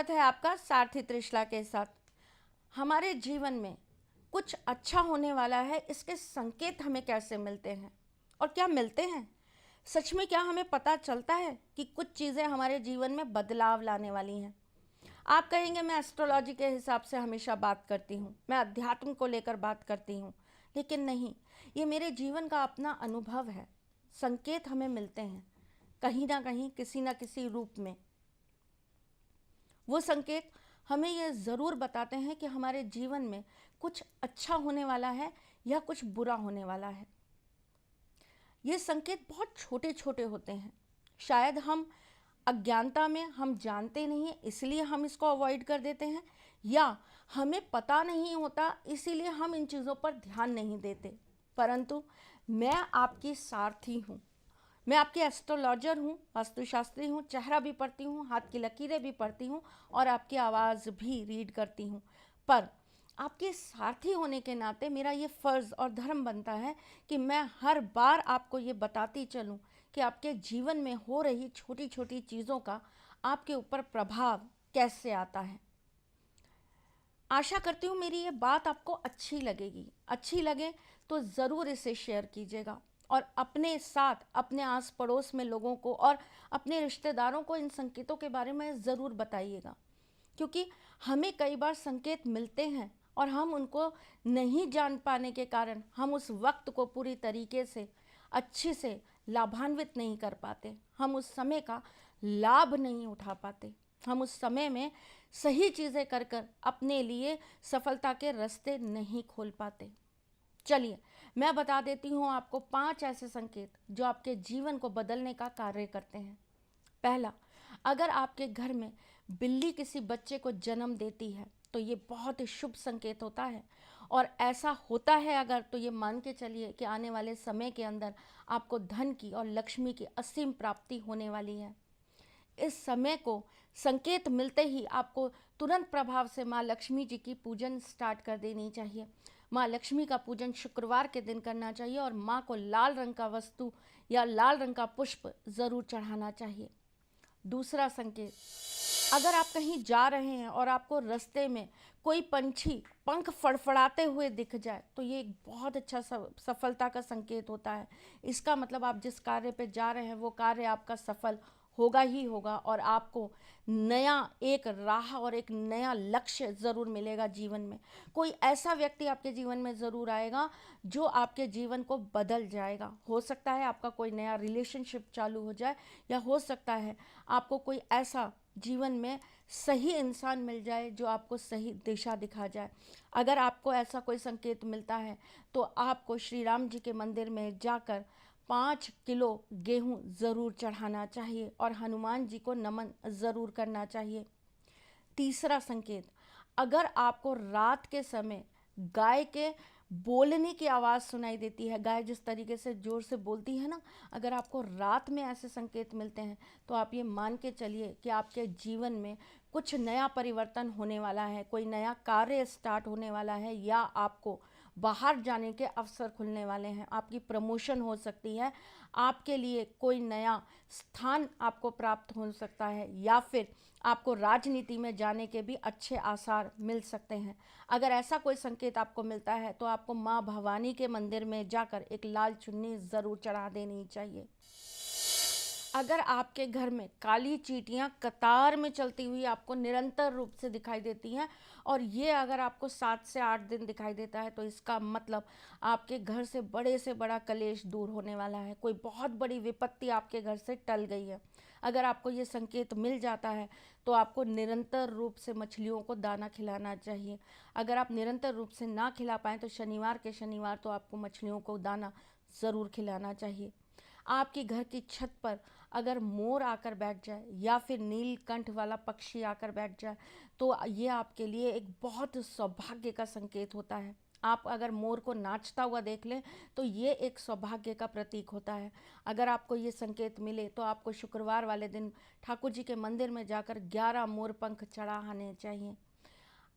स्वागत है आपका सारथी त्रिशला के साथ। हमारे जीवन में कुछ अच्छा होने वाला है, इसके संकेत हमें कैसे मिलते हैं और क्या मिलते हैं? सच में क्या हमें पता चलता है कि कुछ चीज़ें हमारे जीवन में बदलाव लाने वाली हैं? आप कहेंगे मैं एस्ट्रोलॉजी के हिसाब से हमेशा बात करती हूँ, मैं अध्यात्म को लेकर बात करती हूँ, लेकिन नहीं, ये मेरे जीवन का अपना अनुभव है। संकेत हमें मिलते हैं कहीं ना कहीं, किसी ना किसी रूप में। वो संकेत हमें ये ज़रूर बताते हैं कि हमारे जीवन में कुछ अच्छा होने वाला है या कुछ बुरा होने वाला है। ये संकेत बहुत छोटे छोटे होते हैं, शायद हम अज्ञानता में हम जानते नहीं हैं इसलिए हम इसको अवॉइड कर देते हैं, या हमें पता नहीं होता इसीलिए हम इन चीज़ों पर ध्यान नहीं देते। परंतु मैं आपकी सारथी हूँ, मैं आपकी एस्ट्रोलॉजर हूँ, वास्तुशास्त्री हूँ, चेहरा भी पढ़ती हूँ, हाथ की लकीरें भी पढ़ती हूँ और आपकी आवाज़ भी रीड करती हूँ। पर आपके सारथी होने के नाते मेरा ये फ़र्ज़ और धर्म बनता है कि मैं हर बार आपको ये बताती चलूँ कि आपके जीवन में हो रही छोटी छोटी चीज़ों का आपके ऊपर प्रभाव कैसे आता है। आशा करती हूँ मेरी ये बात आपको अच्छी लगेगी। अच्छी लगे तो ज़रूर इसे शेयर कीजिएगा और अपने साथ, अपने आस पड़ोस में लोगों को और अपने रिश्तेदारों को इन संकेतों के बारे में ज़रूर बताइएगा, क्योंकि हमें कई बार संकेत मिलते हैं और हम उनको नहीं जान पाने के कारण हम उस वक्त को पूरी तरीके से अच्छे से लाभान्वित नहीं कर पाते, हम उस समय का लाभ नहीं उठा पाते, हम उस समय में सही चीज़ें कर कर अपने लिए सफलता के रास्ते नहीं खोल पाते। चलिए मैं बता देती हूँ आपको 5 ऐसे संकेत जो आपके जीवन को बदलने का कार्य करते हैं। पहला, अगर आपके घर में बिल्ली किसी बच्चे को जन्म देती है तो ये बहुत ही शुभ संकेत होता है, और ऐसा होता है अगर, तो ये मान के चलिए कि आने वाले समय के अंदर आपको धन की और लक्ष्मी की असीम प्राप्ति होने वाली है। इस समय को संकेत मिलते ही आपको तुरंत प्रभाव से माँ लक्ष्मी जी की पूजन स्टार्ट कर देनी चाहिए। माँ लक्ष्मी का पूजन शुक्रवार के दिन करना चाहिए और माँ को लाल रंग का वस्तु या लाल रंग का पुष्प ज़रूर चढ़ाना चाहिए। दूसरा संकेत, अगर आप कहीं जा रहे हैं और आपको रास्ते में कोई पंछी पंख फड़फड़ाते हुए दिख जाए तो ये एक बहुत अच्छा सफलता का संकेत होता है। इसका मतलब आप जिस कार्य पे जा रहे हैं वो कार्य आपका सफल होगा ही होगा और आपको नया एक राह और एक नया लक्ष्य ज़रूर मिलेगा जीवन में। कोई ऐसा व्यक्ति आपके जीवन में ज़रूर आएगा जो आपके जीवन को बदल जाएगा। हो सकता है आपका कोई नया रिलेशनशिप चालू हो जाए, या हो सकता है आपको कोई ऐसा जीवन में सही इंसान मिल जाए जो आपको सही दिशा दिखा जाए। अगर आपको ऐसा कोई संकेत मिलता है तो आपको श्री राम जी के मंदिर में जाकर 5 किलो गेहूं ज़रूर चढ़ाना चाहिए और हनुमान जी को नमन ज़रूर करना चाहिए। तीसरा संकेत, अगर आपको रात के समय गाय के बोलने की आवाज़ सुनाई देती है, गाय जिस तरीके से ज़ोर से बोलती है ना, अगर आपको रात में ऐसे संकेत मिलते हैं तो आप ये मान के चलिए कि आपके जीवन में कुछ नया परिवर्तन होने वाला है, कोई नया कार्य स्टार्ट होने वाला है, या आपको बाहर जाने के अवसर खुलने वाले हैं, आपकी प्रमोशन हो सकती है, आपके लिए कोई नया स्थान आपको प्राप्त हो सकता है, या फिर आपको राजनीति में जाने के भी अच्छे आसार मिल सकते हैं। अगर ऐसा कोई संकेत आपको मिलता है तो आपको माँ भवानी के मंदिर में जाकर एक लाल चुन्नी ज़रूर चढ़ा देनी चाहिए। अगर आपके घर में काली चींटियां कतार में चलती हुई आपको निरंतर रूप से दिखाई देती हैं, और ये अगर आपको 7 से 8 दिन दिखाई देता है तो इसका मतलब आपके घर से बड़ा कलेश दूर होने वाला है, कोई बहुत बड़ी विपत्ति आपके घर से टल गई है। अगर आपको ये संकेत मिल जाता है तो आपको निरंतर रूप से मछलियों को दाना खिलाना चाहिए। अगर आप निरंतर रूप से ना खिला पाएँ तो शनिवार के शनिवार तो आपको मछलियों को दाना ज़रूर खिलाना चाहिए। आपके घर की छत पर अगर मोर आकर बैठ जाए या फिर नीलकंठ वाला पक्षी आकर बैठ जाए तो ये आपके लिए एक बहुत सौभाग्य का संकेत होता है। आप अगर मोर को नाचता हुआ देख लें तो ये एक सौभाग्य का प्रतीक होता है। अगर आपको ये संकेत मिले तो आपको शुक्रवार वाले दिन ठाकुर जी के मंदिर में जाकर 11 मोर पंख चढ़ाने चाहिए।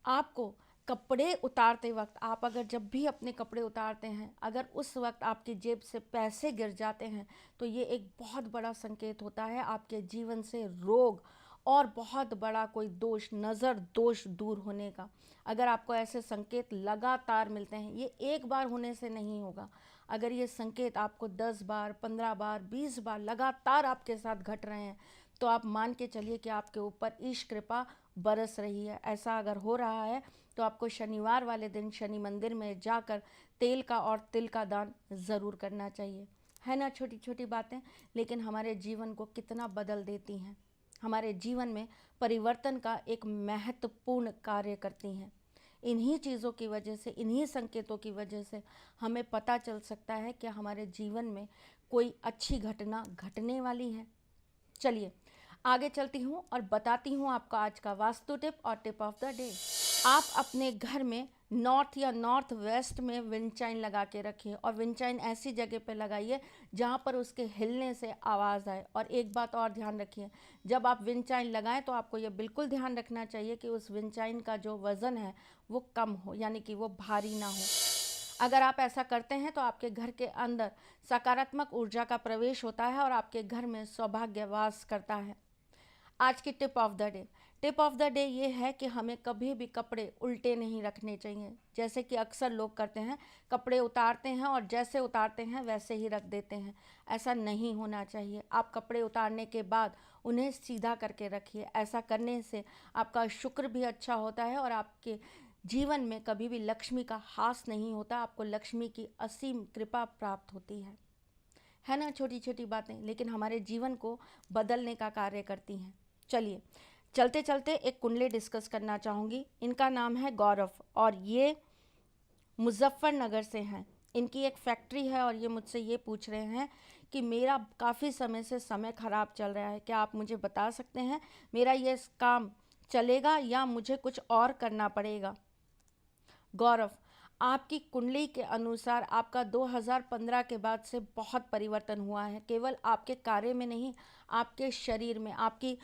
आपको कपड़े उतारते वक्त, आप अगर जब भी अपने कपड़े उतारते हैं अगर उस वक्त आपकी जेब से पैसे गिर जाते हैं तो ये एक बहुत बड़ा संकेत होता है आपके जीवन से रोग और बहुत बड़ा कोई दोष, नज़र दोष दूर होने का। अगर आपको ऐसे संकेत लगातार मिलते हैं, ये एक बार होने से नहीं होगा, अगर ये संकेत आपको 10 बार, 15 बार, 20 बार लगातार आपके साथ घट रहे हैं, तो आप मान के चलिए कि आपके ऊपर ईश कृपा बरस रही है। ऐसा अगर हो रहा है तो आपको शनिवार वाले दिन शनि मंदिर में जाकर तेल का और तिल का दान ज़रूर करना चाहिए। है ना, छोटी छोटी बातें, लेकिन हमारे जीवन को कितना बदल देती हैं, हमारे जीवन में परिवर्तन का एक महत्वपूर्ण कार्य करती हैं। इन्हीं चीज़ों की वजह से, इन्हीं संकेतों की वजह से हमें पता चल सकता है कि हमारे जीवन में कोई अच्छी घटना घटने वाली है। चलिए आगे चलती हूँ और बताती हूँ आपका आज का वास्तु टिप और टिप ऑफ द डे। आप अपने घर में नॉर्थ या नॉर्थ वेस्ट में विंड चाइन लगा के रखिए, और विंड चाइन ऐसी जगह पे लगाइए जहाँ पर उसके हिलने से आवाज़ आए। और एक बात और ध्यान रखिए, जब आप विंड चाइन लगाएं तो आपको ये बिल्कुल ध्यान रखना चाहिए कि उस विंड चाइन का जो वज़न है वो कम हो, यानी कि वो भारी ना हो। अगर आप ऐसा करते हैं तो आपके घर के अंदर सकारात्मक ऊर्जा का प्रवेश होता है और आपके घर में सौभाग्य वास करता है। आज की tip of the day, tip of the day ये है कि हमें कभी भी कपड़े उल्टे नहीं रखने चाहिए। जैसे कि अक्सर लोग करते हैं, कपड़े उतारते हैं और जैसे उतारते हैं वैसे ही रख देते हैं। ऐसा नहीं होना चाहिए। आप कपड़े उतारने के बाद उन्हें सीधा करके रखिए। ऐसा करने से आपका शुक्र भी अच्छा होता है और आपके जीवन में कभी भी लक्ष्मी का हास नहीं होता, आपको लक्ष्मी की असीम कृपा प्राप्त होती है ना। छोटी छोटी बातें लेकिन हमारे जीवन को बदलने का कार्य करती हैं। चलिए चलते चलते एक कुंडली डिस्कस करना चाहूँगी। इनका नाम है गौरव और ये मुजफ्फरनगर से हैं। इनकी एक फैक्ट्री है और ये मुझसे ये पूछ रहे हैं कि मेरा काफ़ी समय से समय ख़राब चल रहा है, क्या आप मुझे बता सकते हैं मेरा ये काम चलेगा या मुझे कुछ और करना पड़ेगा। गौरव, आपकी कुंडली के अनुसार आपका 2015 के बाद से बहुत परिवर्तन हुआ है। केवल आपके कार्य में नहीं, आपके शरीर में, आपकी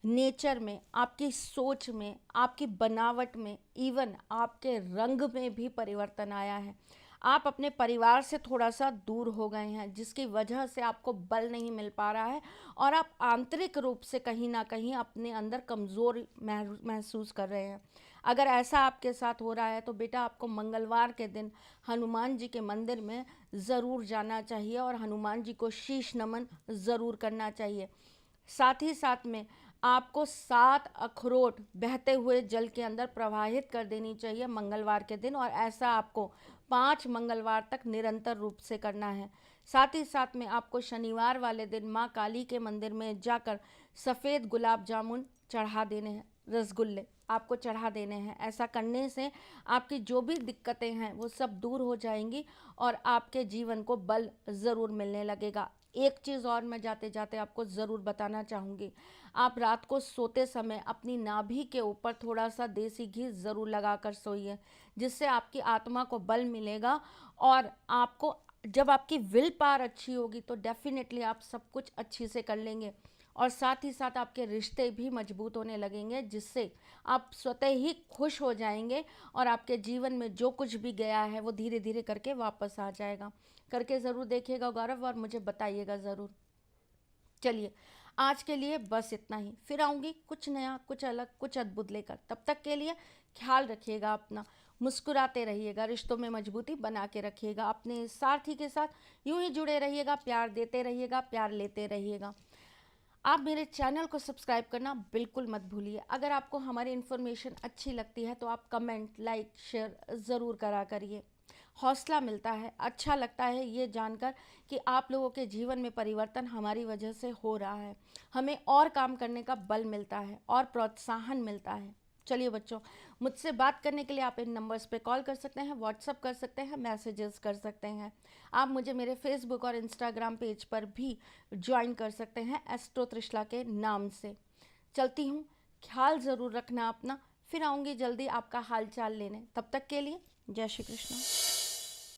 नेचर में, आपकी सोच में, आपकी बनावट में, इवन आपके रंग में भी परिवर्तन आया है। आप अपने परिवार से थोड़ा सा दूर हो गए हैं, जिसकी वजह से आपको बल नहीं मिल पा रहा है और आप आंतरिक रूप से कहीं ना कहीं अपने अंदर कमज़ोर महसूस कर रहे हैं। अगर ऐसा आपके साथ हो रहा है तो बेटा आपको मंगलवार के दिन हनुमान जी के मंदिर में ज़रूर जाना चाहिए और हनुमान जी को शीश नमन ज़रूर करना चाहिए। साथ ही साथ में आपको 7 अखरोट बहते हुए जल के अंदर प्रवाहित कर देनी चाहिए मंगलवार के दिन, और ऐसा आपको 5 मंगलवार तक निरंतर रूप से करना है। साथ ही साथ में आपको शनिवार वाले दिन माँ काली के मंदिर में जाकर सफ़ेद गुलाब जामुन चढ़ा देने हैं, रसगुल्ले आपको चढ़ा देने हैं। ऐसा करने से आपकी जो भी दिक्कतें हैं वो सब दूर हो जाएंगी और आपके जीवन को बल ज़रूर मिलने लगेगा। एक चीज़ और मैं जाते जाते आपको ज़रूर बताना चाहूँगी, आप रात को सोते समय अपनी नाभि के ऊपर थोड़ा सा देसी घी ज़रूर लगा कर सोइए, जिससे आपकी आत्मा को बल मिलेगा और आपको जब आपकी विल पावर अच्छी होगी तो डेफिनेटली आप सब कुछ अच्छी से कर लेंगे और साथ ही साथ आपके रिश्ते भी मजबूत होने लगेंगे, जिससे आप स्वतः ही खुश हो जाएंगे और आपके जीवन में जो कुछ भी गया है वो धीरे धीरे करके वापस आ जाएगा। करके ज़रूर देखिएगा गौरव और मुझे बताइएगा ज़रूर। चलिए आज के लिए बस इतना ही, फिर आऊँगी कुछ नया, कुछ अलग, कुछ अद्भुत लेकर। तब तक के लिए ख्याल रखिएगा अपना, मुस्कुराते रहिएगा, रिश्तों में मजबूती बना के रखिएगा, अपने साथी के साथ यूं ही जुड़े रहिएगा, प्यार देते रहिएगा, प्यार लेते रहिएगा। आप मेरे चैनल को सब्सक्राइब करना बिल्कुल मत भूलिए। अगर आपको हमारी इन्फॉर्मेशन अच्छी लगती है तो आप कमेंट, लाइक, शेयर ज़रूर करा करिए। हौसला मिलता है, अच्छा लगता है ये जानकर कि आप लोगों के जीवन में परिवर्तन हमारी वजह से हो रहा है। हमें और काम करने का बल मिलता है और प्रोत्साहन मिलता है। चलिए बच्चों, मुझसे बात करने के लिए आप इन नंबर्स पे कॉल कर सकते हैं, व्हाट्सअप कर सकते हैं, मैसेजेस कर सकते हैं। आप मुझे मेरे फेसबुक और इंस्टाग्राम पेज पर भी ज्वाइन कर सकते हैं एस्ट्रो त्रिशला के नाम से। चलती हूँ, ख्याल ज़रूर रखना अपना, फिर आऊँगी जल्दी आपका हाल चाल लेने। तब तक के लिए जय श्री कृष्ण।